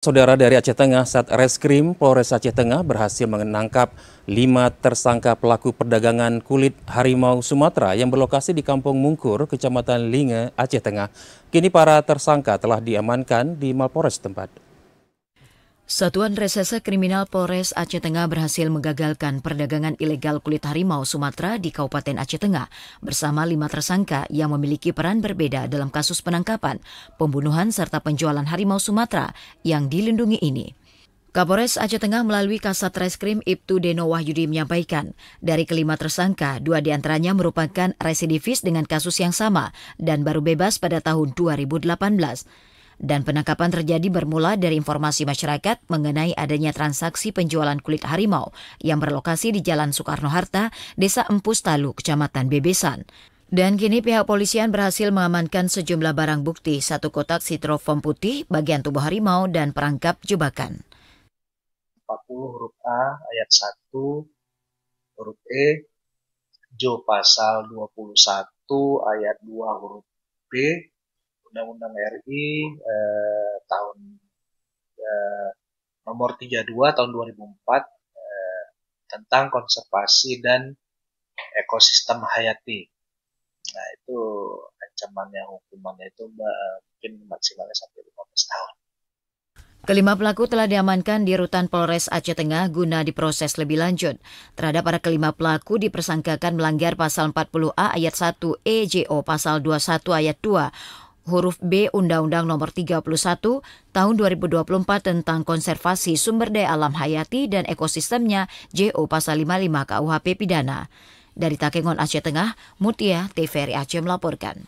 Saudara dari Aceh Tengah, Satreskrim Polres Aceh Tengah berhasil menangkap 5 tersangka pelaku perdagangan kulit harimau Sumatera yang berlokasi di Kampung Mungkur, Kecamatan Linge, Aceh Tengah. Kini para tersangka telah diamankan di Mapolres tempat. Satuan Reserse Kriminal Polres Aceh Tengah berhasil menggagalkan perdagangan ilegal kulit harimau Sumatera di Kabupaten Aceh Tengah bersama 5 tersangka yang memiliki peran berbeda dalam kasus penangkapan, pembunuhan serta penjualan harimau Sumatera yang dilindungi ini. Kapolres Aceh Tengah melalui Kasat Reskrim Ibtu Deno Wahyudi menyampaikan, dari kelima tersangka, 2 diantaranya merupakan residivis dengan kasus yang sama dan baru bebas pada tahun 2018. Dan penangkapan terjadi bermula dari informasi masyarakat mengenai adanya transaksi penjualan kulit harimau yang berlokasi di Jalan Soekarno-Hatta, Desa Empus Talu, Kecamatan Bebesan. Dan kini pihak polisian berhasil mengamankan sejumlah barang bukti, 1 kotak sitrofom putih, bagian tubuh harimau, dan perangkap jebakan. 40 huruf A ayat 1 huruf E, Jo pasal 21 ayat 2 huruf B, Undang-Undang RI tahun nomor 32 tahun 2004 tentang konservasi dan ekosistem hayati. Nah, itu ancamannya, hukumannya itu mungkin maksimalnya sampai 15 tahun. Kelima pelaku telah diamankan di Rutan Polres Aceh Tengah guna diproses lebih lanjut. Terhadap para kelima pelaku dipersangkakan melanggar pasal 40A ayat 1 EJO pasal 21 ayat 2 huruf B Undang-Undang Nomor 31 Tahun 2024 tentang konservasi sumber daya alam hayati dan ekosistemnya JO pasal 55 KUHP pidana. Dari Takengon, Aceh Tengah, Mutia, TVRI Aceh melaporkan.